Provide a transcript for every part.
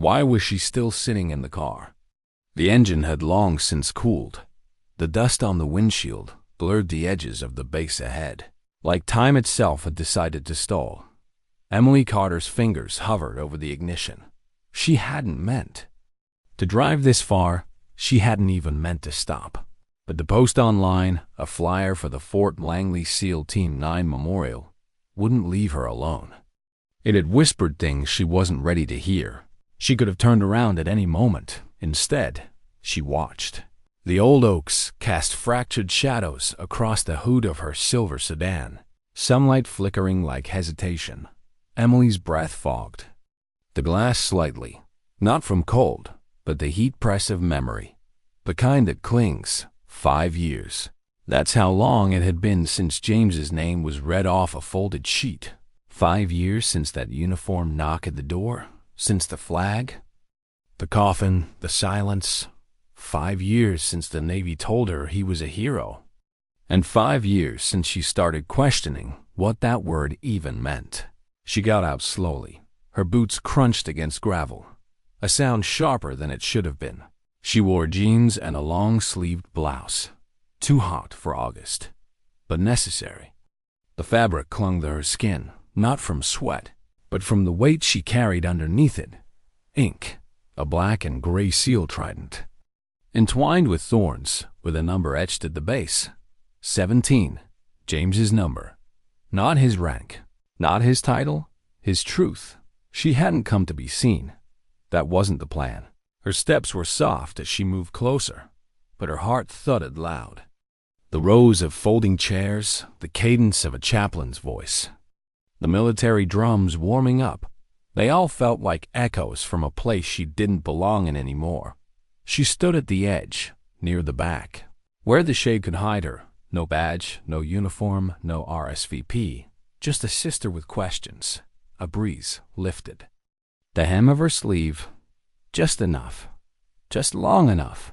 Why was she still sitting in the car? The engine had long since cooled. The dust on the windshield blurred the edges of the base ahead, like time itself had decided to stall. Emily Carter's fingers hovered over the ignition. She hadn't meant to drive this far. She hadn't even meant to stop. But to post online a flyer for the Fort Langley SEAL Team 9 Memorial wouldn't leave her alone. It had whispered things she wasn't ready to hear. She could have turned around at any moment. Instead, she watched. The old oaks cast fractured shadows across the hood of her silver sedan, sunlight flickering like hesitation. Emily's breath fogged. The glass slightly, not from cold, but the heat press of memory. The kind that clings. 5 years. That's how long it had been since James's name was read off a folded sheet. 5 years since that uniform knock at the door, since the flag, the coffin, the silence. 5 years since the Navy told her he was a hero. And 5 years since she started questioning what that word even meant. She got out slowly. Her boots crunched against gravel, a sound sharper than it should have been. She wore jeans and a long-sleeved blouse. Too hot for August, but necessary. The fabric clung to her skin, not from sweat, but from the weight she carried underneath it. Ink, a black and gray seal trident, entwined with thorns, with a number etched at the base. 17, James's number. Not his rank, not his title, his truth. She hadn't come to be seen. That wasn't the plan. Her steps were soft as she moved closer, but her heart thudded loud. The rows of folding chairs, the cadence of a chaplain's voice, the military drums warming up, they all felt like echoes from a place she didn't belong in anymore. She stood at the edge, near the back, where the shade could hide her. No badge, no uniform, no RSVP, just a sister with questions. A breeze lifted. The hem of her sleeve, just enough, just long enough.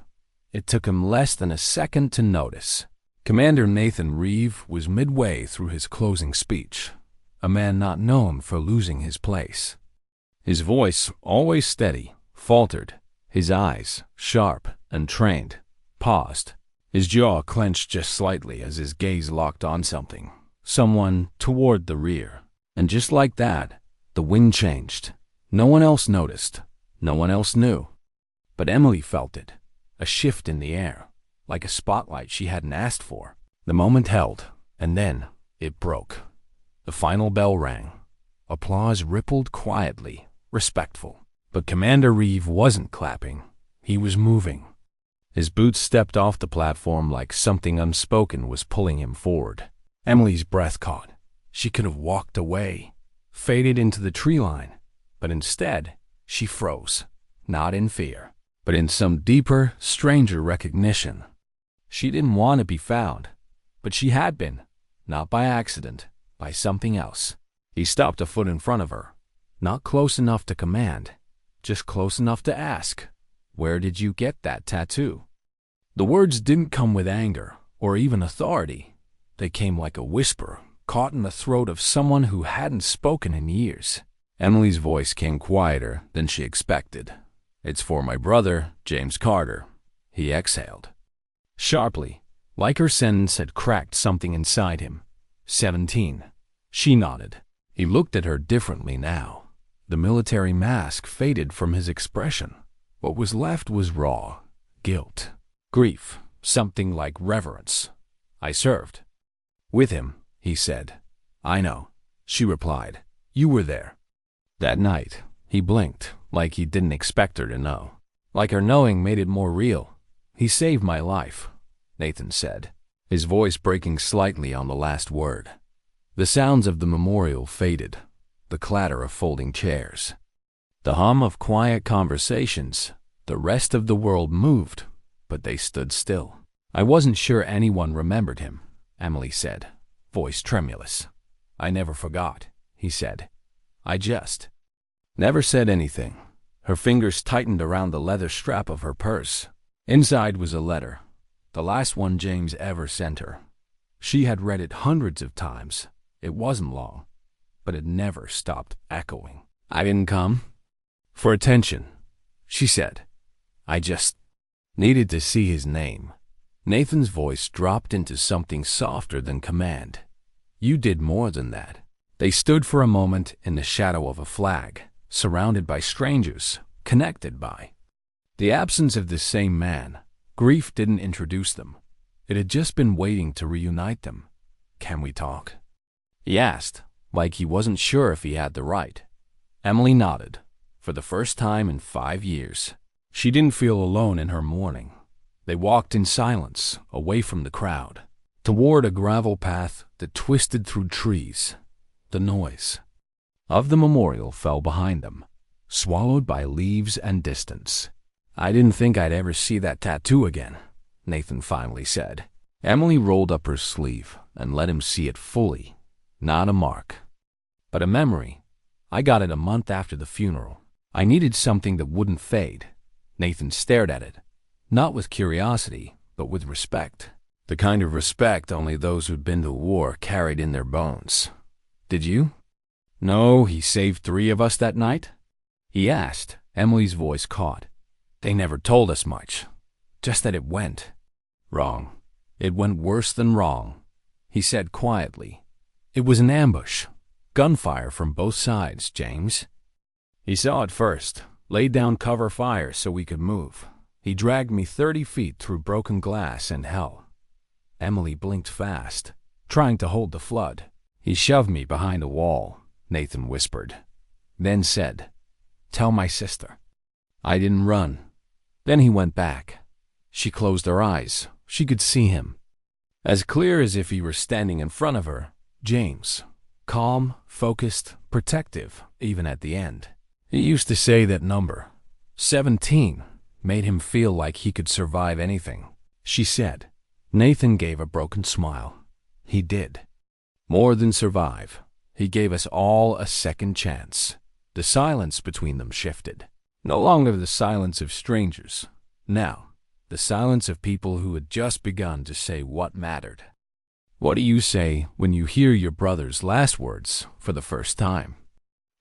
It took him less than a second to notice. Commander Nathan Reeve was midway through his closing speech, a man not known for losing his place. His voice, always steady, faltered. His eyes, sharp and trained, paused. His jaw clenched just slightly as his gaze locked on something, someone toward the rear. And just like that, the wind changed. No one else noticed. No one else knew. But Emily felt it, a shift in the air, like a spotlight she hadn't asked for. The moment held, and then it broke. The final bell rang. Applause rippled quietly, respectful. But Commander Reeve wasn't clapping. He was moving. His boots stepped off the platform like something unspoken was pulling him forward. Emily's breath caught. She could have walked away, faded into the tree line, but instead, she froze, not in fear, but in some deeper, stranger recognition. She didn't want to be found, but she had been, not by accident, by something else. He stopped a foot in front of her, not close enough to command, just close enough to ask, "Where did you get that tattoo?" The words didn't come with anger or even authority. They came like a whisper, caught in the throat of someone who hadn't spoken in years. Emily's voice came quieter than she expected. "It's for my brother, James Carter," he exhaled. Sharply, like her sentence had cracked something inside him. 17. She nodded. He looked at her differently now. The military mask faded from his expression. What was left was raw guilt, grief, something like reverence. "I served with him," he said. "I know," she replied. "You were there." That night, he blinked, like he didn't expect her to know. Like her knowing made it more real. "He saved my life," Nathan said, his voice breaking slightly on the last word. The sounds of the memorial faded, the clatter of folding chairs, the hum of quiet conversations. The rest of the world moved, but they stood still. "I wasn't sure anyone remembered him," Emily said, voice tremulous. "I never forgot," he said. "I just never said anything." Her fingers tightened around the leather strap of her purse. Inside was a letter, the last one James ever sent her. She had read it hundreds of times. It wasn't long, but it never stopped echoing. "I didn't come for attention," she said. I just needed to see his name. Nathan's voice dropped into something softer than command. You did more than that. They stood for a moment in the shadow of a flag, surrounded by strangers, connected by the absence of the same man. Grief didn't introduce them. It had just been waiting to reunite them. Can we talk? He asked, like he wasn't sure if he had the right. Emily nodded. For the first time in 5 years, she didn't feel alone in her mourning. They walked in silence, away from the crowd, toward a gravel path that twisted through trees. The noise of the memorial fell behind them, swallowed by leaves and distance. I didn't think I'd ever see that tattoo again, Nathan finally said. Emily rolled up her sleeve and let him see it fully. Not a mark, but a memory. I got it a month after the funeral. I needed something that wouldn't fade. Nathan stared at it, not with curiosity, but with respect. The kind of respect only those who'd been to war carried in their bones. Did you? No, he saved 3 of us that night? He asked. Emily's voice caught. They never told us much, just that it went wrong. It went worse than wrong, he said quietly. It was an ambush. Gunfire from both sides, James. He saw it first, laid down cover fire so we could move. He dragged me 30 feet through broken glass and hell. Emily blinked fast, trying to hold the flood. He shoved me behind a wall, Nathan whispered, then said, Tell my sister. I didn't run. Then he went back. She closed her eyes. She could see him, as clear as if he were standing in front of her. James, calm, focused, protective, even at the end. He used to say that number, 17, made him feel like he could survive anything, she said. Nathan gave a broken smile. He did. More than survive. He gave us all a second chance. The silence between them shifted. No longer the silence of strangers. Now, the silence of people who had just begun to say what mattered. What do you say when you hear your brother's last words for the first time?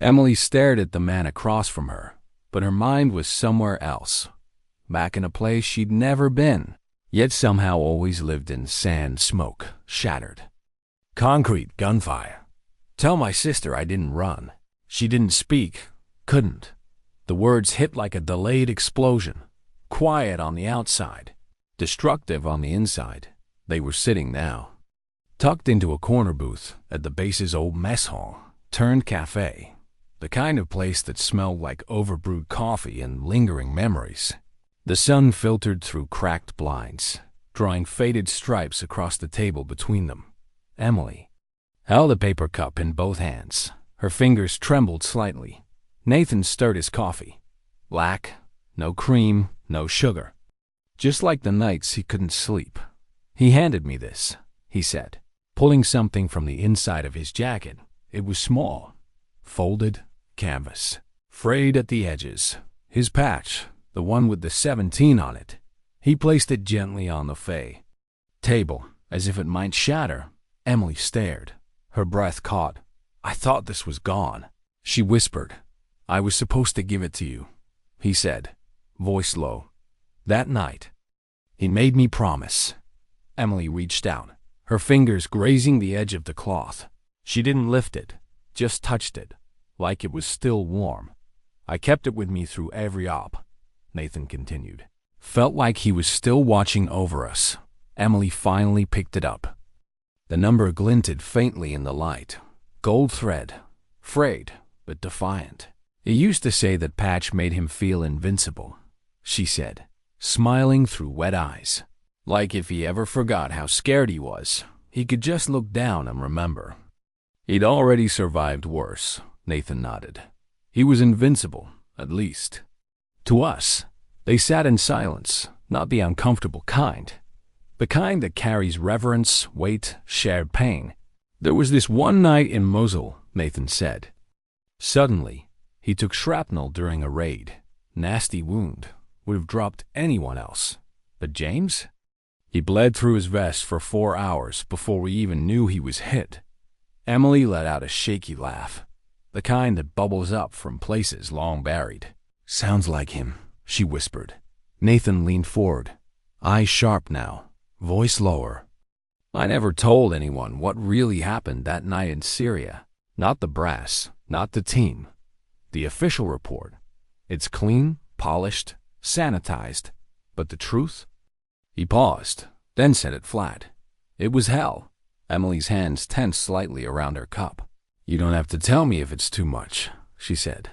Emily stared at the man across from her, but her mind was somewhere else, back in a place she'd never been, yet somehow always lived in. Sand, smoke, shattered. Concrete, gunfire. Tell my sister I didn't run. She didn't speak, couldn't. The words hit like a delayed explosion, quiet on the outside, destructive on the inside. They were sitting now, tucked into a corner booth at the base's old mess hall, turned cafe, the kind of place that smelled like overbrewed coffee and lingering memories. The sun filtered through cracked blinds, drawing faded stripes across the table between them. Emily held a paper cup in both hands. Her fingers trembled slightly. Nathan stirred his coffee. Black, no cream, no sugar. Just like the nights he couldn't sleep. He handed me this, he said, pulling something from the inside of his jacket. It was small, folded, canvas, frayed at the edges. His patch, the one with the 17 on it. He placed it gently on the table, as if it might shatter. Emily stared. Her breath caught. I thought this was gone, she whispered. I was supposed to give it to you, he said, voice low. That night, he made me promise. Emily reached out, her fingers grazing the edge of the cloth. She didn't lift it, just touched it, like it was still warm. I kept it with me through every op, Nathan continued. Felt like he was still watching over us. Emily finally picked it up. The number glinted faintly in the light. Gold thread, frayed but defiant. He used to say that Patch made him feel invincible, she said, smiling through wet eyes. Like if he ever forgot how scared he was, he could just look down and remember. He'd already survived worse, Nathan nodded. He was invincible, at least. To us, they sat in silence, not the uncomfortable kind. The kind that carries reverence, weight, shared pain. There was this one night in Mosul, Nathan said. Suddenly, he took shrapnel during a raid. Nasty wound. Would have dropped anyone else. But James? He bled through his vest for 4 hours before we even knew he was hit. Emily let out a shaky laugh, the kind that bubbles up from places long buried. Sounds like him, she whispered. Nathan leaned forward, eyes sharp now, voice lower. I never told anyone what really happened that night in Syria. Not the brass, not the team. The official report. It's clean, polished, sanitized. But the truth? He paused, then said it flat. It was hell. Emily's hands tensed slightly around her cup. You don't have to tell me if it's too much, she said.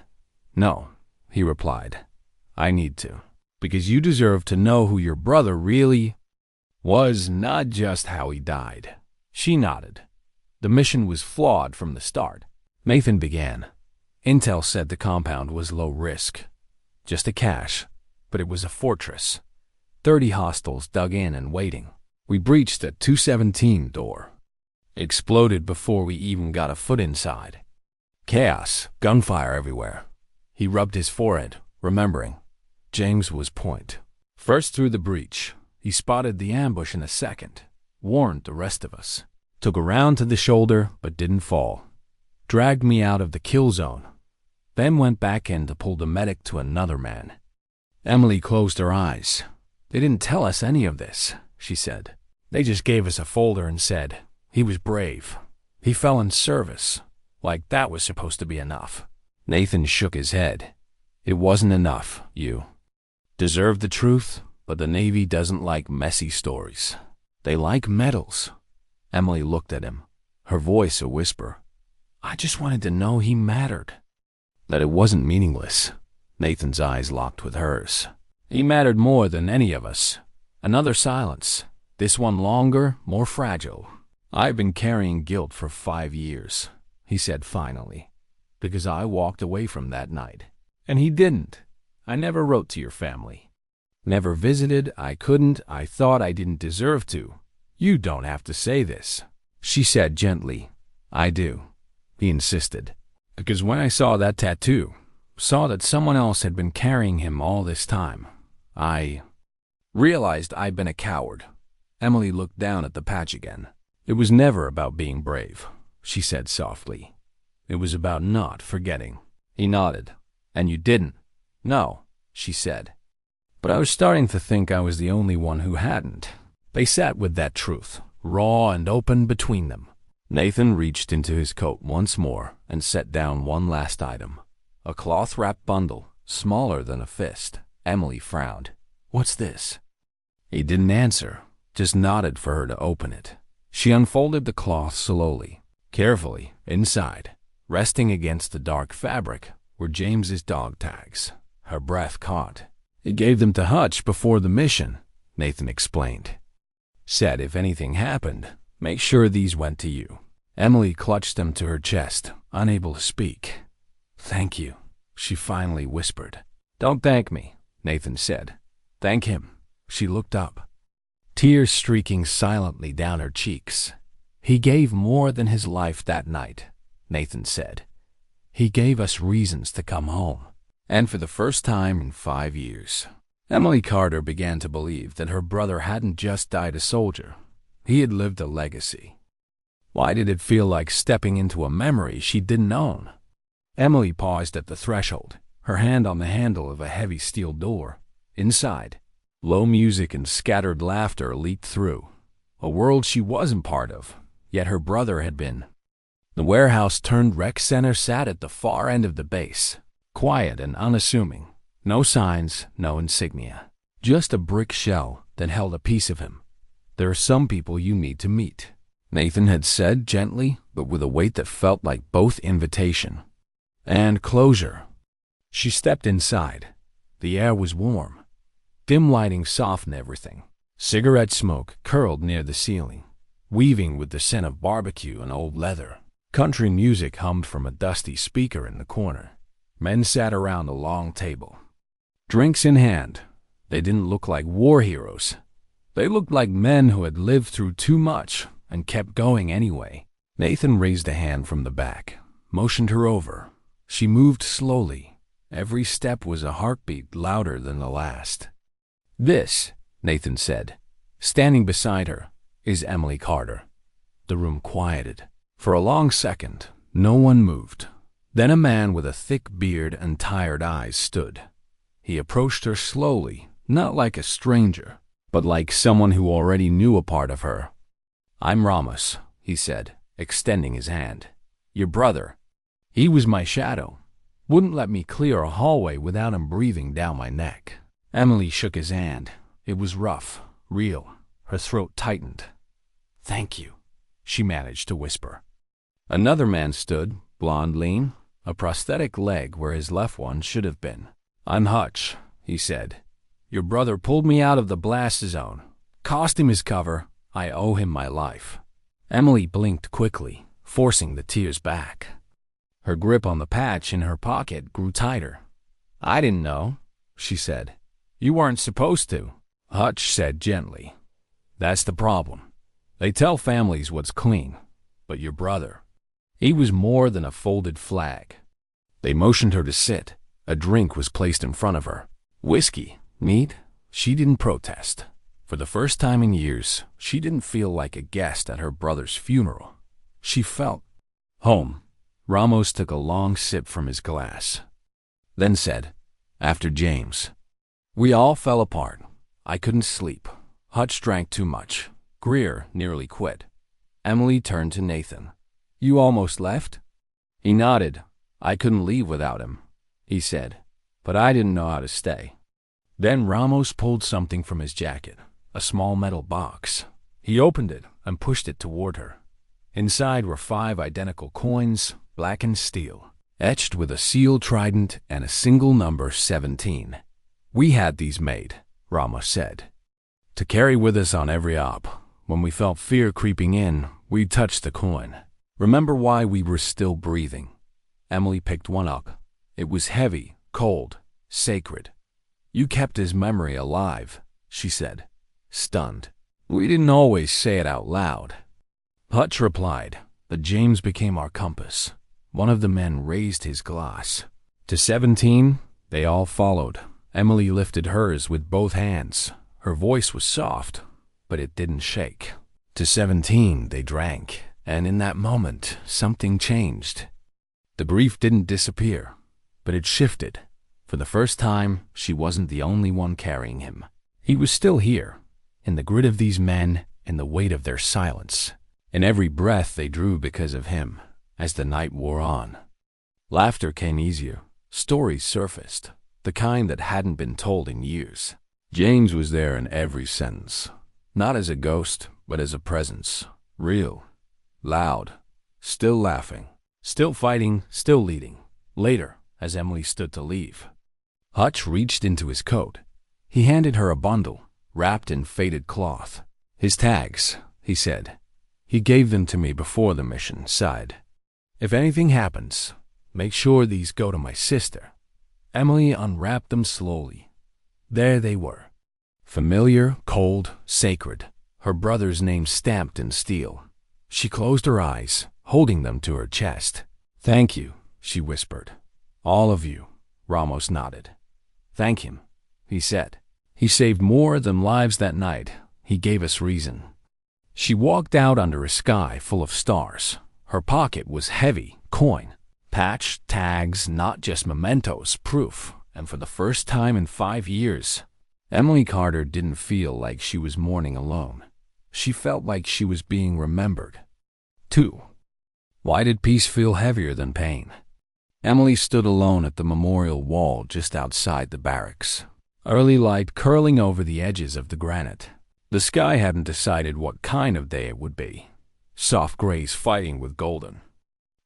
No, he replied. I need to. Because you deserve to know who your brother really was, not just how he died. She nodded. The mission was flawed from the start. Nathan began. Intel said the compound was low risk. Just a cache, but it was a fortress. 30 hostiles dug in and waiting. We breached a 217 door. Exploded before we even got a foot inside. Chaos, gunfire everywhere. He rubbed his forehead, remembering. James was point. First through the breach, he spotted the ambush in a second, warned the rest of us. Took a round to the shoulder, but didn't fall. Dragged me out of the kill zone. Then went back in to pull the medic to another man. Emily closed her eyes. They didn't tell us any of this, she said. They just gave us a folder and said, he was brave. He fell in service. Like that was supposed to be enough. Nathan shook his head. It wasn't enough, you deserve the truth, but the Navy doesn't like messy stories. They like medals. Emily looked at him, her voice a whisper. I just wanted to know he mattered. That it wasn't meaningless. Nathan's eyes locked with hers. He mattered more than any of us. Another silence. This one longer, more fragile. I've been carrying guilt for 5 years, he said finally, because I walked away from that night. And he didn't. I never wrote to your family. Never visited, I couldn't, I thought I didn't deserve to. You don't have to say this, she said gently. I do, he insisted. Because when I saw that tattoo, saw that someone else had been carrying him all this time, I realized I'd been a coward. Emily looked down at the patch again. It was never about being brave, she said softly. It was about not forgetting. He nodded. And you didn't? No, she said. But I was starting to think I was the only one who hadn't. They sat with that truth, raw and open between them. Nathan reached into his coat once more and set down one last item. A cloth-wrapped bundle, smaller than a fist. Emily frowned. What's this? He didn't answer, just nodded for her to open it. She unfolded the cloth slowly, carefully, inside. Resting against the dark fabric were James's dog tags. Her breath caught. He gave them to Hutch before the mission, Nathan explained. Said if anything happened, make sure these went to you. Emily clutched them to her chest, unable to speak. Thank you, she finally whispered. Don't thank me, Nathan said. Thank him. She looked up, tears streaking silently down her cheeks. He gave more than his life that night, Nathan said. He gave us reasons to come home. And for the first time in 5 years, Emily Carter began to believe that her brother hadn't just died a soldier. He had lived a legacy. Why did it feel like stepping into a memory she didn't own? Emily paused at the threshold, her hand on the handle of a heavy steel door. Inside, low music and scattered laughter leaked through. A world she wasn't part of, yet her brother had been. The warehouse-turned-rec center sat at the far end of the base, quiet and unassuming. No signs, no insignia. Just a brick shell that held a piece of him. There are some people you need to meet, Nathan had said gently, but with a weight that felt like both invitation and closure. She stepped inside. The air was warm. Dim lighting softened everything. Cigarette smoke curled near the ceiling, weaving with the scent of barbecue and old leather. Country music hummed from a dusty speaker in the corner. Men sat around a long table, drinks in hand. They didn't look like war heroes. They looked like men who had lived through too much and kept going anyway. Nathan raised a hand from the back, motioned her over. She moved slowly. Every step was a heartbeat louder than the last. This, Nathan said, standing beside her, is Emily Carter. The room quieted. For a long second, no one moved. Then a man with a thick beard and tired eyes stood. He approached her slowly, not like a stranger, but like someone who already knew a part of her. "I'm Ramos," he said, extending his hand. "Your brother." He was my shadow. Wouldn't let me clear a hallway without him breathing down my neck. Emily shook his hand. It was rough, real. Her throat tightened. "Thank you," she managed to whisper. Another man stood, blond, lean, a prosthetic leg where his left one should have been. "I'm Hutch," he said. "Your brother pulled me out of the blast zone. Cost him his cover. I owe him my life." Emily blinked quickly, forcing the tears back. Her grip on the patch in her pocket grew tighter. "I didn't know," she said. "You weren't supposed to." Hutch said gently. "That's the problem. They tell families what's clean, but your brother, he was more than a folded flag." They motioned her to sit. A drink was placed in front of her. Whiskey, mead. She didn't protest. For the first time in years, she didn't feel like a guest at her brother's funeral. She felt home. Ramos took a long sip from his glass, then said, "After James, we all fell apart. I couldn't sleep. Hutch drank too much. Greer nearly quit." Emily turned to Nathan. "You almost left?" He nodded. "I couldn't leave without him," he said, "but I didn't know how to stay." Then Ramos pulled something from his jacket, a small metal box. He opened it and pushed it toward her. Inside were 5 identical coins, blackened steel, etched with a seal trident and a single number 17. "We had these made," Ramos said, "to carry with us on every op. When we felt fear creeping in, we'd touch the coin. Remember why we were still breathing." Emily picked one up. It was heavy, cold, sacred. "You kept his memory alive," she said, stunned. "We didn't always say it out loud." Hutch replied, "But James became our compass." One of the men raised his glass. To 17, they all followed. Emily lifted hers with both hands. Her voice was soft, but it didn't shake. To 17, they drank, and in that moment, something changed. The grief didn't disappear, but it shifted. For the first time, she wasn't the only one carrying him. He was still here, in the grit of these men, in the weight of their silence, in every breath they drew because of him. As the night wore on, laughter came easier. Stories surfaced, the kind that hadn't been told in years. James was there in every sentence, not as a ghost, but as a presence. Real, loud, still laughing, still fighting, still leading. Later, as Emily stood to leave, Hutch reached into his coat. He handed her a bundle, wrapped in faded cloth. "His tags," he said. "He gave them to me before the mission," sighed. "If anything happens, make sure these go to my sister." Emily unwrapped them slowly. There they were. Familiar, cold, sacred. Her brother's name stamped in steel. She closed her eyes, holding them to her chest. "Thank you," she whispered. "All of you," Ramos nodded. "Thank him," he said. "He saved more than lives that night. He gave us reason." She walked out under a sky full of stars. Her pocket was heavy, coin, patch, tags, not just mementos, proof. And for the first time in 5 years, Emily Carter didn't feel like she was mourning alone. She felt like she was being remembered. 2. Why did peace feel heavier than pain? Emily stood alone at the memorial wall just outside the barracks. Early light curling over the edges of the granite. The sky hadn't decided what kind of day it would be. Soft grays fighting with golden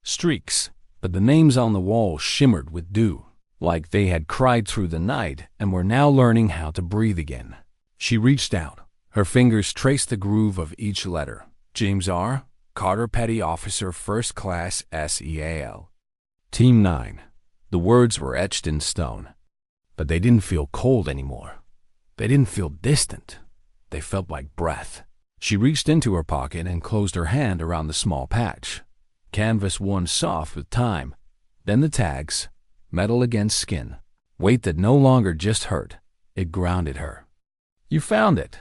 streaks, but the names on the wall shimmered with dew, like they had cried through the night and were now learning how to breathe again. She reached out. Her fingers traced the groove of each letter. James R., Carter Petty Officer, First Class SEAL. Team 9. The words were etched in stone. But they didn't feel cold anymore. They didn't feel distant. They felt like breath. She reached into her pocket and closed her hand around the small patch. Canvas worn soft with time. Then the tags, metal against skin. Weight that no longer just hurt. It grounded her. "You found it,"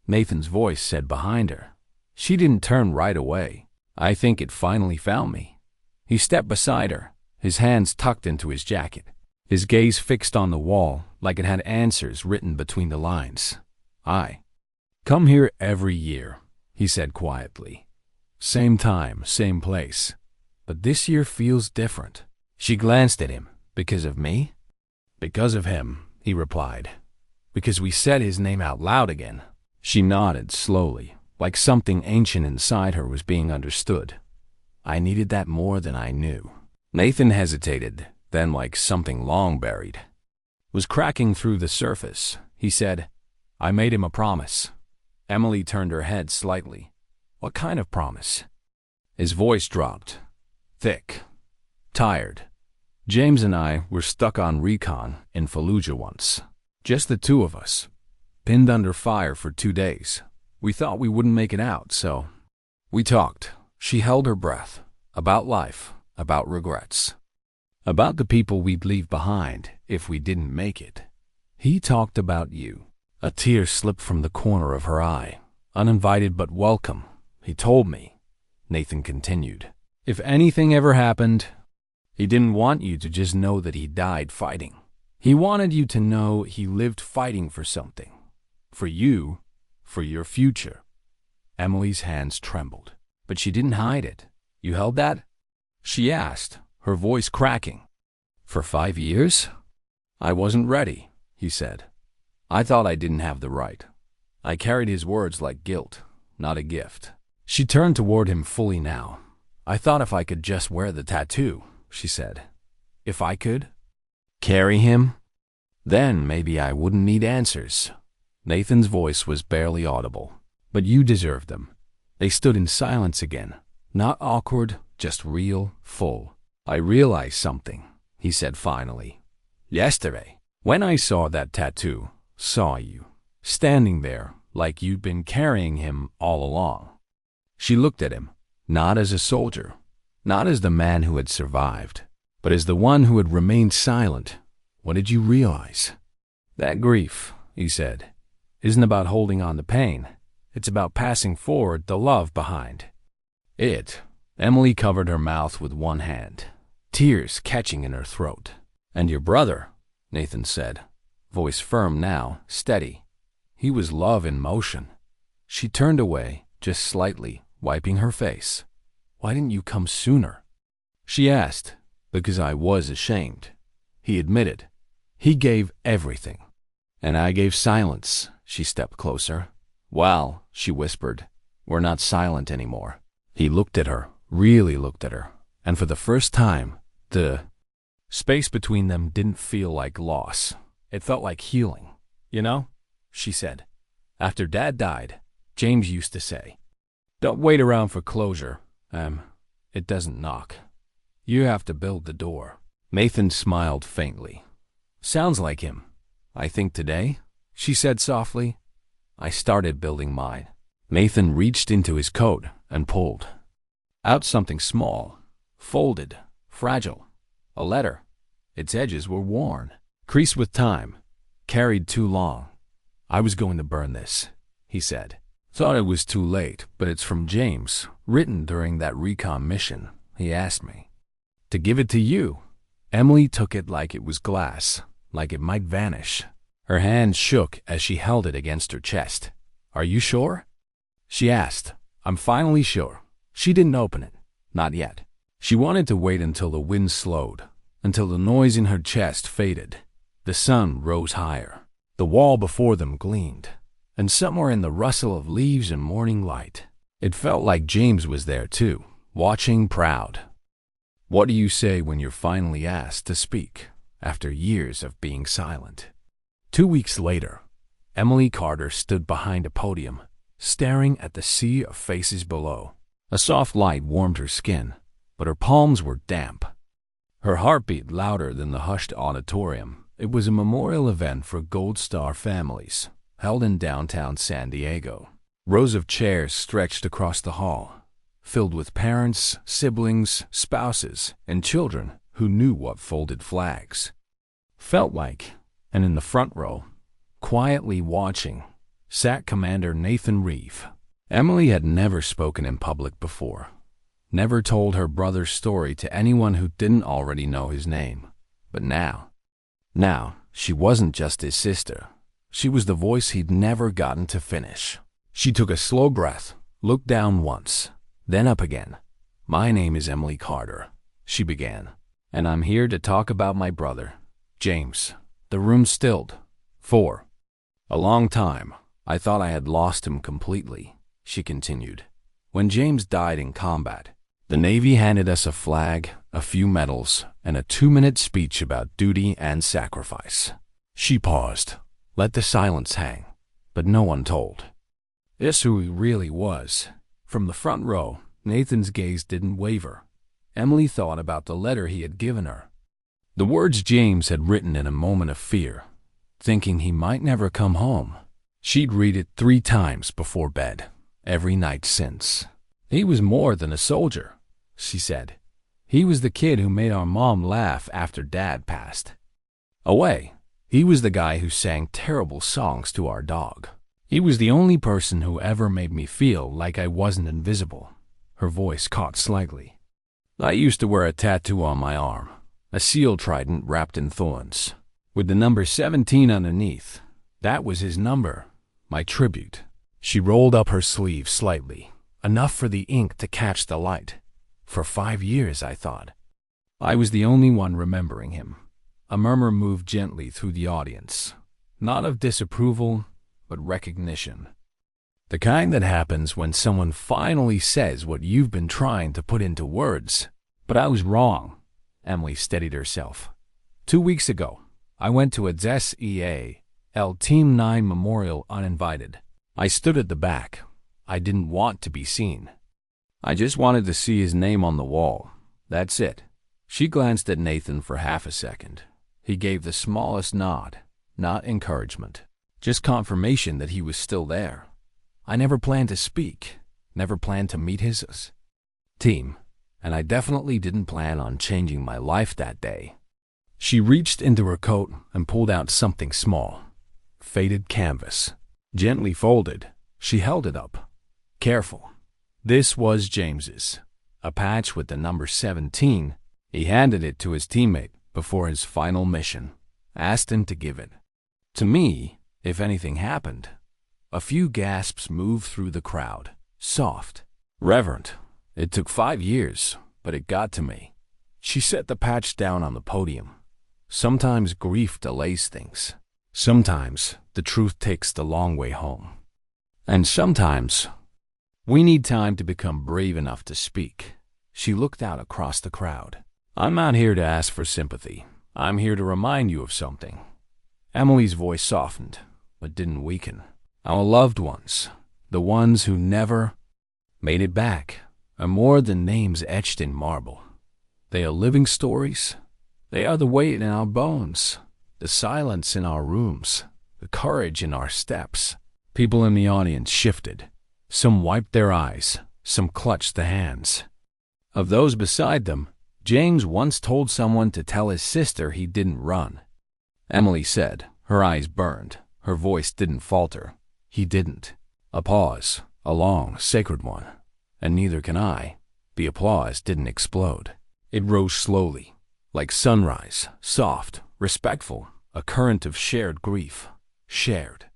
Nathan's voice said behind her. She didn't turn right away. "I think it finally found me." He stepped beside her, his hands tucked into his jacket. his gaze fixed on the wall like it had answers written between the lines. "I come here every year," he said quietly. "Same time, same place. But this year feels different." She glanced at him. "Because of me?" "Because of him," he replied. "Because we said his name out loud again." She nodded slowly, like something ancient inside her was being understood. "I needed that more than I knew." Nathan hesitated, then, like something long buried, was cracking through the surface. He said, "I made him a promise." Emily turned her head slightly. "What kind of promise?" His voice dropped, thick, tired. "James and I were stuck on recon in Fallujah once. Just the two of us, pinned under fire for 2 days. We thought we wouldn't make it out, so we talked." She held her breath. "About life, about regrets, about the people we'd leave behind if we didn't make it. He talked about you." A tear slipped from the corner of her eye. "Uninvited but welcome, he told me," Nathan continued. "If anything ever happened, he didn't want you to just know that he died fighting. He wanted you to know he lived fighting for something. For you, for your future." Emily's hands trembled, but she didn't hide it. "You held that?" she asked, her voice cracking. "For 5 years?" "I wasn't ready," he said. "I thought I didn't have the right. I carried his words like guilt, not a gift." She turned toward him fully now. "I thought if I could just wear the tattoo," she said. "If I could carry him, then maybe I wouldn't need answers." Nathan's voice was barely audible. "But you deserve them." They stood in silence again, not awkward, just real, full. "I realized something," he said finally. "Yesterday, when I saw that tattoo, saw you, standing there like you'd been carrying him all along." She looked at him, not as a soldier, not as the man who had survived, but as the one who had remained silent. "What did you realize?" "That grief," he said, "isn't about holding on to pain. It's about passing forward the love behind it." Emily covered her mouth with one hand, tears catching in her throat. "And your brother," Nathan said, voice firm now, steady. "He was love in motion." She turned away, just slightly, wiping her face. "Why didn't you come sooner?" she asked. "Because I was ashamed," he admitted. "He gave everything, and I gave silence." She stepped closer. "Well," she whispered, "we're not silent anymore." He looked at her, really looked at her, and for the first time, the space between them didn't feel like loss. It felt like healing. "You know," she said, "after Dad died, James used to say, 'Don't wait around for closure. It doesn't knock. You have to build the door.'" Nathan smiled faintly. "Sounds like him. I think today," she said softly, "I started building mine." Nathan reached into his coat and pulled out something small, folded, fragile. A letter. Its edges were worn, creased with time, carried too long. "I was going to burn this," he said. "Thought it was too late, but it's from James, written during that recon mission. He asked me to give it to you." Emily took it like it was glass, like it might vanish. Her hand shook as she held it against her chest. "Are you sure?" she asked. "I'm finally sure." She didn't open it. Not yet. She wanted to wait until the wind slowed, until the noise in her chest faded. The sun rose higher. The wall before them gleamed, and somewhere in the rustle of leaves and morning light, it felt like James was there too, watching, proud. "What do you say when you're finally asked to speak, after years of being silent?" 2 weeks later, Emily Carter stood behind a podium, staring at the sea of faces below. A soft light warmed her skin, but her palms were damp. Her heart beat louder than the hushed auditorium. It was a memorial event for Gold Star families, held in downtown San Diego. Rows of chairs stretched across the hall, filled with parents, siblings, spouses, and children who knew what folded flags felt like. And in the front row, quietly watching, sat Commander Nathan Reeve. Emily had never spoken in public before, never told her brother's story to anyone who didn't already know his name. But now, Now, she wasn't just his sister. She was the voice he'd never gotten to finish. She took a slow breath, looked down once, then up again. "My name is Emily Carter," she began, "and I'm here to talk about my brother, James." The room stilled. For a long time, I thought I had lost him completely, she continued. When James died in combat, the Navy handed us a flag, a few medals, and a 2-minute speech about duty and sacrifice. She paused, let the silence hang, but no one told. This who he really was. From the front row, Nathan's gaze didn't waver. Emily thought about the letter he had given her. The words James had written in a moment of fear, thinking he might never come home. She'd read it 3 times before bed, every night since. "He was more than a soldier," she said. "He was the kid who made our mom laugh after Dad passed away. He was the guy who sang terrible songs to our dog. He was the only person who ever made me feel like I wasn't invisible." Her voice caught slightly. "I used to wear a tattoo on my arm, a seal trident wrapped in thorns, with the number 17 underneath. That was his number, my tribute." She rolled up her sleeve slightly, enough for the ink to catch the light. "For 5 years, I thought I was the only one remembering him." A murmur moved gently through the audience, not of disapproval, but recognition. The kind that happens when someone finally says what you've been trying to put into words. "But I was wrong," Emily steadied herself. 2 weeks ago, I went to a SEAL Team 9 memorial uninvited. I stood at the back. I didn't want to be seen. I just wanted to see his name on the wall. That's it." She glanced at Nathan for half a second. He gave the smallest nod, not encouragement, just confirmation that he was still there. "I never planned to speak, never planned to meet his team, and I definitely didn't plan on changing my life that day." She reached into her coat and pulled out something small, faded canvas. Gently folded, she held it up. Careful. This was James's, a patch with the number 17. He handed it to his teammate before his final mission, asked him to give it to me if anything happened. A few gasps moved through the crowd, soft, reverent. "It took 5 years, but it got to me." She set the patch down on the podium. "Sometimes grief delays things. Sometimes the truth takes the long way home. And sometimes we need time to become brave enough to speak." She looked out across the crowd. "I'm not here to ask for sympathy. I'm here to remind you of something." Emily's voice softened, but didn't weaken. "Our loved ones, the ones who never made it back, are more than names etched in marble. They are living stories. They are the weight in our bones, the silence in our rooms, the courage in our steps." People in the audience shifted. Some wiped their eyes, some clutched the hands of those beside them. James once told someone to tell his sister he didn't run. Emily said, her eyes burned, her voice didn't falter. "He didn't." A pause, a long, sacred one. "And neither can I." The applause didn't explode. It rose slowly, like sunrise, soft, respectful, a current of shared grief, shared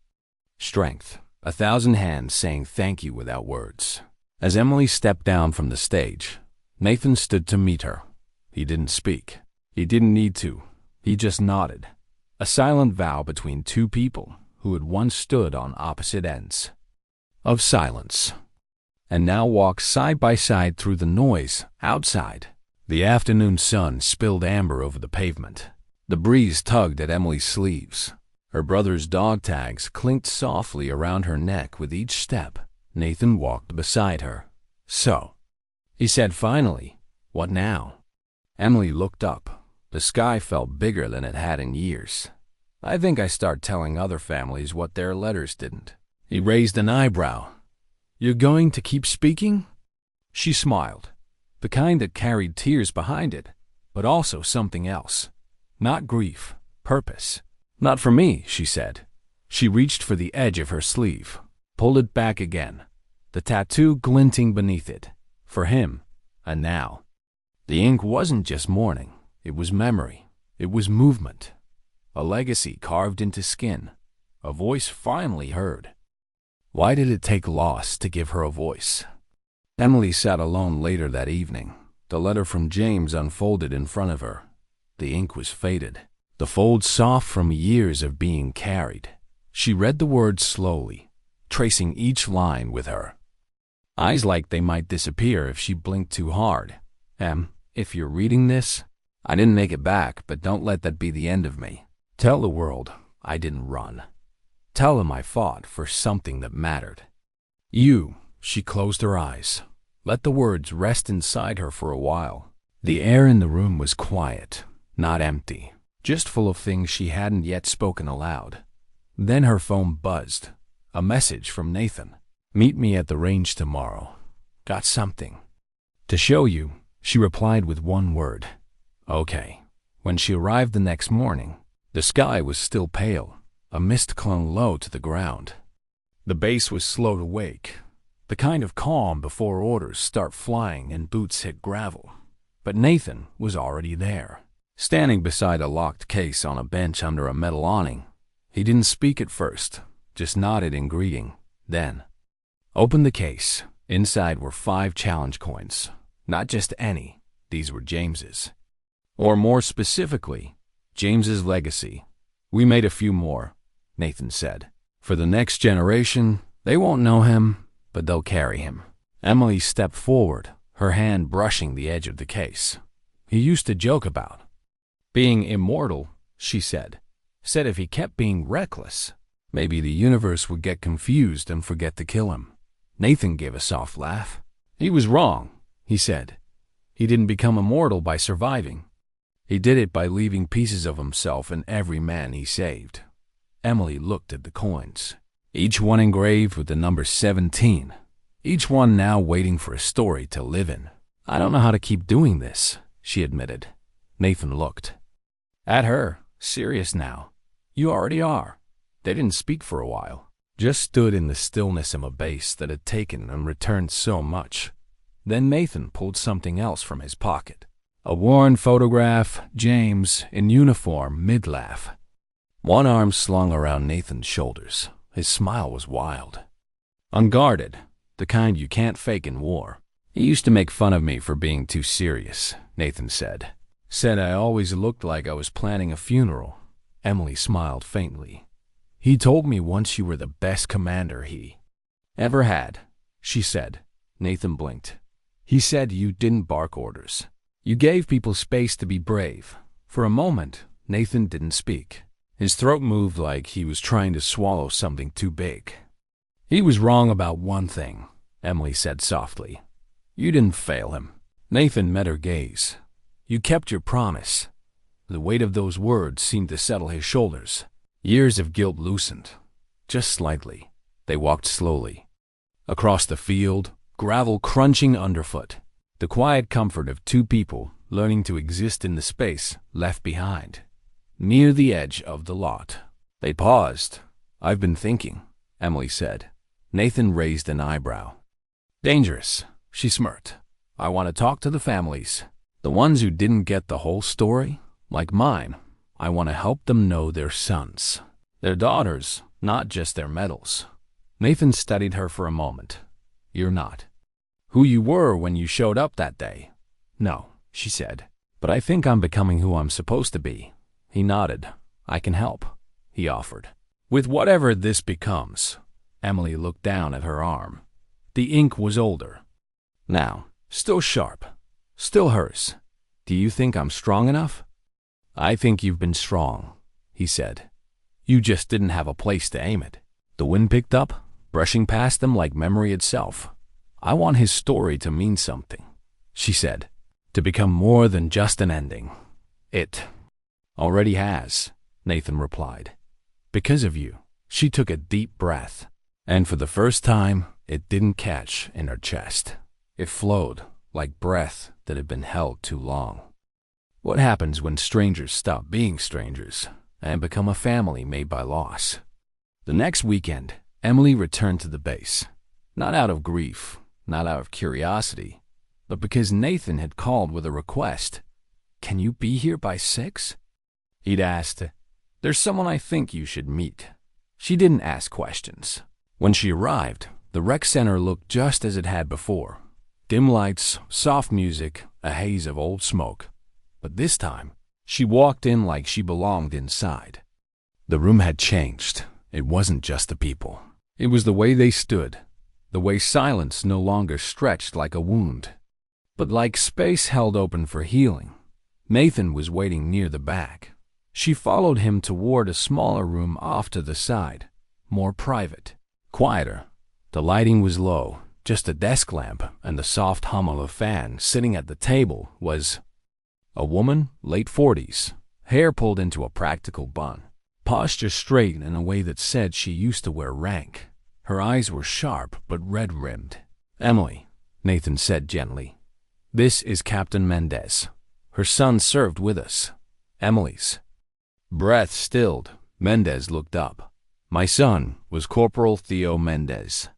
strength. 1,000 hands saying thank you without words. As Emily stepped down from the stage, Nathan stood to meet her. He didn't speak. He didn't need to. He just nodded. A silent vow between 2 people who had once stood on opposite ends of silence, and now walked side by side through the noise outside. The afternoon sun spilled amber over the pavement. The breeze tugged at Emily's sleeves. Her brother's dog tags clinked softly around her neck with each step. Nathan walked beside her. "So," he said finally, "what now?" Emily looked up. The sky felt bigger than it had in years. "I think I start telling other families what their letters didn't." He raised an eyebrow. "You're going to keep speaking?" She smiled, the kind that carried tears behind it, but also something else. Not grief, purpose. "Not for me," she said. She reached for the edge of her sleeve, pulled it back again, the tattoo glinting beneath it. For him, and now. The ink wasn't just mourning. It was memory. It was movement. a legacy carved into skin, a voice finally heard. Why did it take loss to give her a voice? Emily sat alone later that evening. The letter from James unfolded in front of her. The ink was faded, the folds soft from years of being carried. She read the words slowly, tracing each line with her eyes like they might disappear if she blinked too hard. If you're reading this, I didn't make it back, but don't let that be the end of me. Tell the world I didn't run. Tell them I fought for something that mattered. She closed her eyes. Let the words rest inside her for a while. The air in the room was quiet, not empty, just full of things she hadn't yet spoken aloud. Then her phone buzzed. A message from Nathan. Meet me at the range tomorrow. Got something to show you, she replied with one word. Okay. When she arrived the next morning, the sky was still pale. A mist clung low to the ground. The base was slow to wake, the kind of calm before orders start flying and boots hit gravel. But Nathan was already there, standing beside a locked case on a bench under a metal awning. He didn't speak at first, just nodded in greeting, then opened the case. Inside were 5 challenge coins. Not just any, these were James's. Or more specifically, James's legacy. We made a few more, Nathan said. For the next generation, they won't know him, but they'll carry him. Emily stepped forward, her hand brushing the edge of the case. He used to joke about being immortal, she said. Said if he kept being reckless, maybe the universe would get confused and forget to kill him. Nathan gave a soft laugh. He was wrong, he said. He didn't become immortal by surviving. He did it by leaving pieces of himself in every man he saved. Emily looked at the coins, each one engraved with the number 17, each one now waiting for a story to live in. I don't know how to keep doing this, she admitted. Nathan looked at her, serious now. You already are. They didn't speak for a while, just stood in the stillness of a base that had taken and returned so much. Then Nathan pulled something else from his pocket. A worn photograph, James, in uniform, mid-laugh. One arm slung around Nathan's shoulders. His smile was wild. Unguarded, the kind you can't fake in war. He used to make fun of me for being too serious, Nathan said. Said I always looked like I was planning a funeral. Emily smiled faintly. He told me once you were the best commander he ever had, she said. Nathan blinked. He said you didn't bark orders. You gave people space to be brave. For a moment, Nathan didn't speak. His throat moved like he was trying to swallow something too big. He was wrong about one thing, Emily said softly. You didn't fail him. Nathan met her gaze. You kept your promise. The weight of those words seemed to settle his shoulders. Years of guilt loosened. Just slightly. They walked slowly. Across the field, gravel crunching underfoot. The quiet comfort of 2 people learning to exist in the space left behind. Near the edge of the lot. They paused. I've been thinking, Emily said. Nathan raised an eyebrow. Dangerous, she smirked. I want to talk to the families. The ones who didn't get the whole story, like mine. I want to help them know their sons, their daughters, not just their medals. Nathan studied her for a moment. You're not who you were when you showed up that day. No, she said. But I think I'm becoming who I'm supposed to be. He nodded. I can help, he offered. With whatever this becomes. Emily looked down at her arm. The ink was older. Now, still sharp. Still hers. Do you think I'm strong enough? I think you've been strong, he said. You just didn't have a place to aim it. The wind picked up, brushing past them like memory itself. I want his story to mean something, she said. To become more than just an ending. It already has, Nathan replied. Because of you. She took a deep breath. And for the first time, it didn't catch in her chest. It flowed like breath that had been held too long. What happens when strangers stop being strangers and become a family made by loss? The next weekend, Emily returned to the base. Not out of grief, not out of curiosity, but because Nathan had called with a request. Can you be here by 6? He'd asked. "There's someone I think you should meet." She didn't ask questions. When she arrived, the rec center looked just as it had before. Dim lights, soft music, a haze of old smoke. But this time, she walked in like she belonged inside. The room had changed. It wasn't just the people. It was the way they stood, the way silence no longer stretched like a wound, but like space held open for healing. Nathan was waiting near the back. She followed him toward a smaller room off to the side, more private, quieter. The lighting was low, just a desk lamp, and the soft hum of a fan sitting at the table was a woman, late 40s, hair pulled into a practical bun, posture straight in a way that said she used to wear rank. Her eyes were sharp but red-rimmed. "Emily," Nathan said gently. "This is Captain Mendez. Her son served with us." Emily's breath stilled. Mendez looked up. "My son was Corporal Theo Mendez.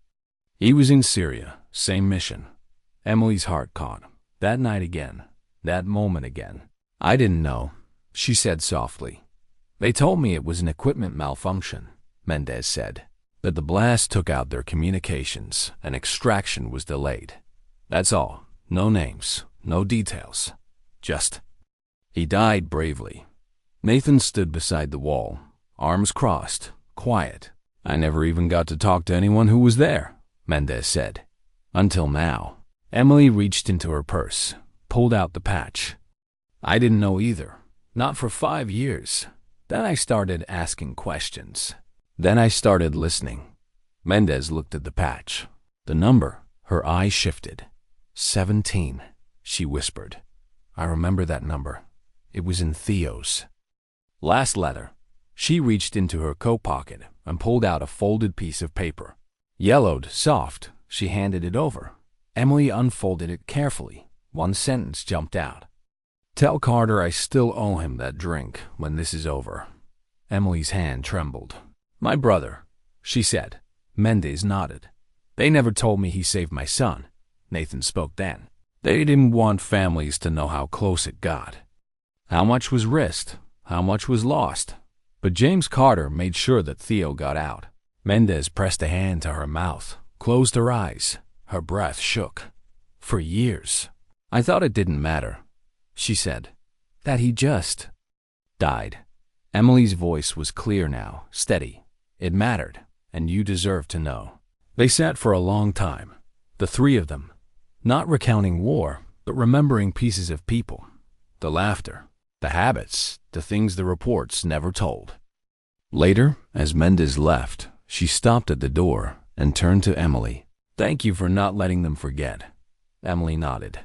He was in Syria, same mission." Emily's heart caught. That night again, that moment again. "I didn't know," she said softly. "They told me it was an equipment malfunction," Mendez said, "that the blast took out their communications and extraction was delayed. That's all. No names, no details. Just, he died bravely." Nathan stood beside the wall, arms crossed, quiet. "I never even got to talk to anyone who was there," Mendez said. "Until now." Emily reached into her purse, pulled out the patch. "I didn't know either. Not for 5 years. Then I started asking questions. Then I started listening." Mendez looked at the patch. The number, her eyes shifted. 17, she whispered. "I remember that number. It was in Theo's last letter." She reached into her coat pocket and pulled out a folded piece of paper. Yellowed, soft, she handed it over. Emily unfolded it carefully. One sentence jumped out. "Tell Carter I still owe him that drink when this is over." Emily's hand trembled. "My brother," she said. Mendez nodded. "They never told me he saved my son." Nathan spoke then. "They didn't want families to know how close it got. How much was risked, how much was lost. But James Carter made sure that Theo got out." Mendez pressed a hand to her mouth, closed her eyes. Her breath shook. "For years, I thought it didn't matter," she said. "That he just died." Emily's voice was clear now, steady. "It mattered, and you deserve to know." They sat for a long time, the three of them, not recounting war, but remembering pieces of people, the laughter, the habits, the things the reports never told. Later, as Mendez left, she stopped at the door and turned to Emily. "Thank you for not letting them forget." Emily nodded.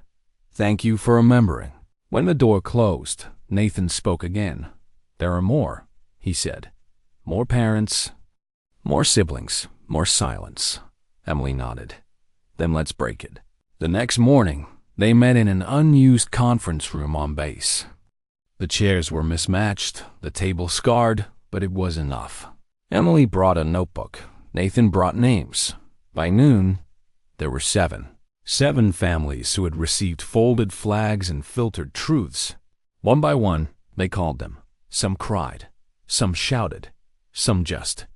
"Thank you for remembering." When the door closed, Nathan spoke again. "There are more," he said. "More parents, more siblings, more silence." Emily nodded. "Then let's break it." The next morning, they met in an unused conference room on base. The chairs were mismatched, the table scarred, but it was enough. Emily brought a notebook. Nathan brought names. By noon, there were 7. 7 families who had received folded flags and filtered truths. One by one, they called them. Some cried, some shouted, some just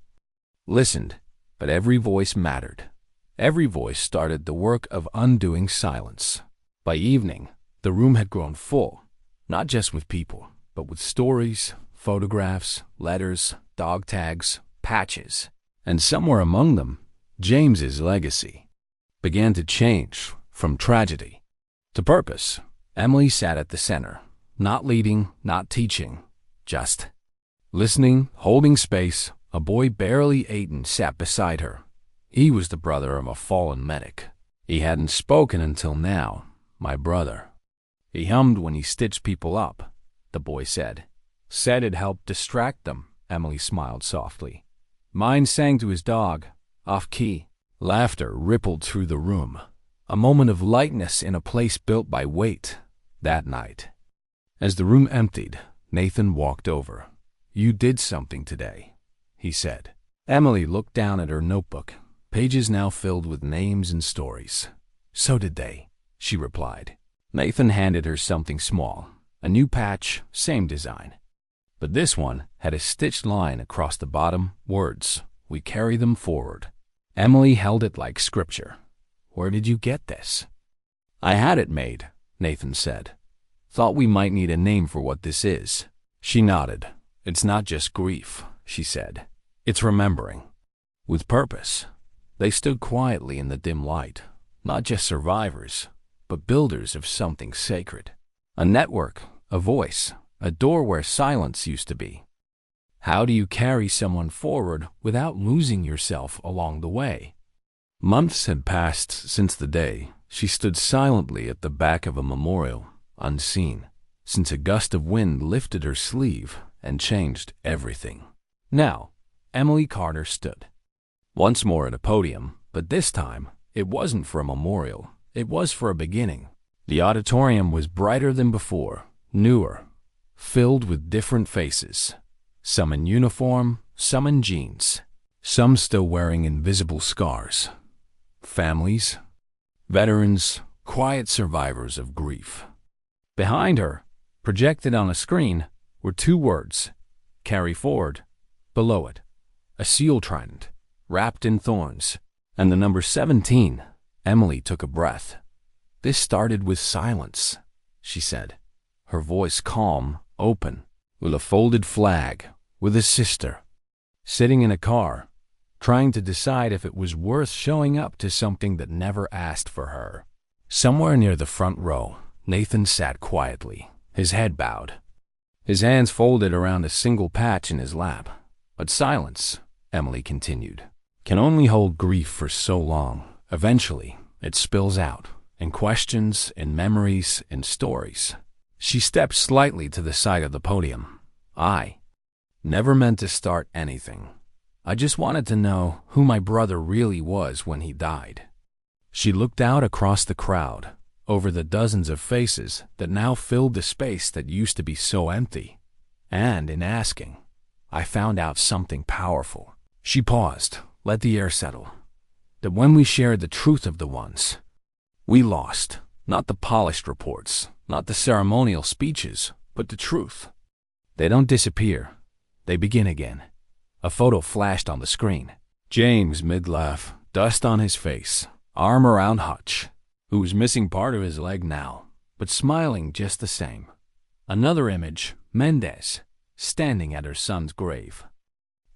listened, but every voice mattered. Every voice started the work of undoing silence. By evening, the room had grown full, not just with people, but with stories, photographs, letters, dog tags, patches. And somewhere among them, James's legacy began to change from tragedy to purpose. Emily sat at the center, not leading, not teaching, just listening, holding space. A boy barely 8 sat beside her. He was the brother of a fallen medic. He hadn't spoken until now. "My brother." "He hummed when he stitched people up," the boy said. "Said it helped distract them." Emily smiled softly. "Mine sang to his dog, off-key." Laughter rippled through the room. A moment of lightness in a place built by weight. That night, as the room emptied, Nathan walked over. "You did something today," he said. Emily looked down at her notebook, pages now filled with names and stories. "So did they," she replied. Nathan handed her something small, a new patch, same design. But this one had a stitched line across the bottom, words, "We carry them forward." Emily held it like scripture. "Where did you get this?" "I had it made," Nathan said. "Thought we might need a name for what this is." She nodded. "It's not just grief," she said. "It's remembering. With purpose." They stood quietly in the dim light, not just survivors, but builders of something sacred. A network, a voice, a door where silence used to be. How do you carry someone forward without losing yourself along the way? Months had passed since the day she stood silently at the back of a memorial, unseen, since a gust of wind lifted her sleeve and changed everything. Now, Emily Carter stood once more at a podium, but this time it wasn't for a memorial, it was for a beginning. The auditorium was brighter than before, newer, filled with different faces, some in uniform, some in jeans, some still wearing invisible scars. Families, veterans, quiet survivors of grief. Behind her, projected on a screen, were two words, "Carry forward." Below it, a seal trident, wrapped in thorns, and the number 17. Emily took a breath. "This started with silence," she said, her voice calm, open, with a folded flag, with a sister, sitting in a car, trying to decide if it was worth showing up to something that never asked for her. Somewhere near the front row, Nathan sat quietly, his head bowed, his hands folded around a single patch in his lap. But silence, Emily continued, can only hold grief for so long. Eventually, it spills out, in questions, in memories, in stories. She stepped slightly to the side of the podium. "I never meant to start anything. I just wanted to know who my brother really was when he died." She looked out across the crowd, over the dozens of faces that now filled the space that used to be so empty. And in asking, I found out something powerful. She paused, let the air settle. That when we shared the truth of the ones we lost, not the polished reports, not the ceremonial speeches, but the truth. They don't disappear. They begin again. A photo flashed on the screen. James mid-laugh, dust on his face, arm around Hutch, who was missing part of his leg now, but smiling just the same. Another image, Mendez, standing at her son's grave.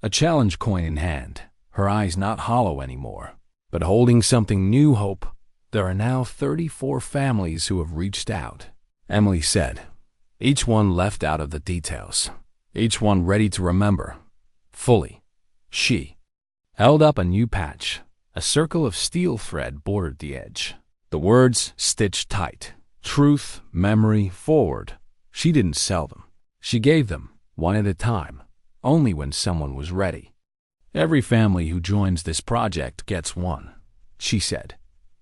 A challenge coin in hand, her eyes not hollow anymore, but holding something new hope. There are now 34 families who have reached out, Emily said, each one left out of the details, each one ready to remember, fully. She held up a new patch. A circle of steel thread bordered the edge. The words stitched tight. Truth, memory, forward. She didn't sell them. She gave them, one at a time, only when someone was ready. Every family who joins this project gets one, she said.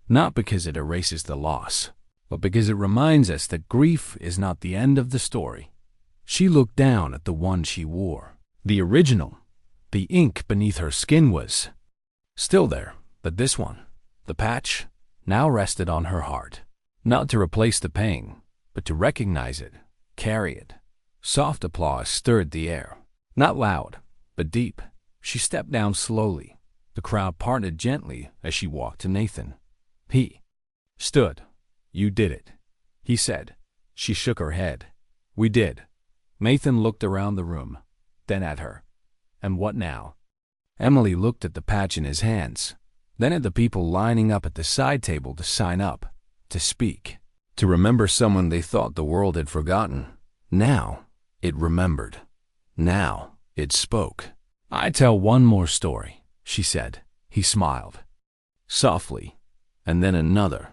Not because it erases the loss, but because it reminds us that grief is not the end of the story. She looked down at the one she wore. The original, the ink beneath her skin was still there, but this one, the patch, now rested on her heart. Not to replace the pain, but to recognize it, carry it. Soft applause stirred the air. Not loud, but deep. She stepped down slowly. The crowd parted gently as she walked to Nathan. He stood. "You did it," he said. She shook her head. "We did." Nathan looked around the room, then at her. "And what now?" Emily looked at the patch in his hands, then at the people lining up at the side table to sign up, to speak, to remember someone they thought the world had forgotten. Now, it remembered. Now, it spoke. "I tell one more story," she said. He smiled. Softly, and then another.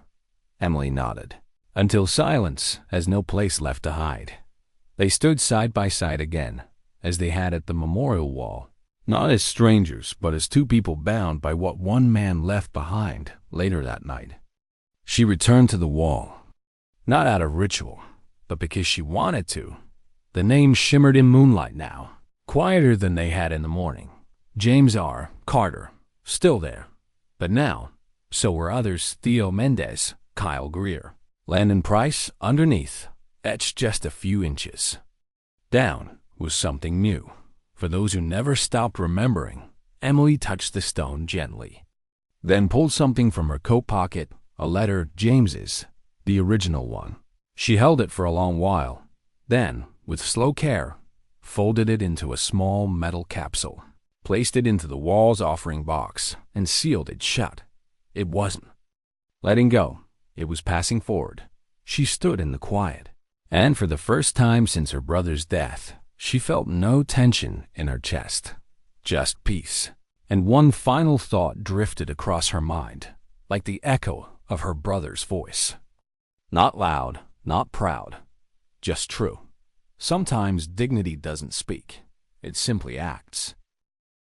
Emily nodded. Until silence has no place left to hide. They stood side by side again, as they had at the memorial wall. Not as strangers, but as two people bound by what one man left behind later that night. She returned to the wall, not out of ritual, but because she wanted to. The names shimmered in moonlight now, quieter than they had in the morning. James R. Carter, still there. But now, so were others: Theo Mendez, Kyle Greer, Landon Price underneath, etched just a few inches. Down, was something new. For those who never stopped remembering, Emily touched the stone gently, then pulled something from her coat pocket, a letter, James's, the original one. She held it for a long while, then, with slow care, folded it into a small metal capsule, placed it into the wall's offering box, and sealed it shut. It wasn't letting go. It was passing forward. She stood in the quiet, and for the first time since her brother's death, she felt no tension in her chest, just peace. And one final thought drifted across her mind, like the echo of her brother's voice. Not loud, not proud, just true. Sometimes dignity doesn't speak. It simply acts.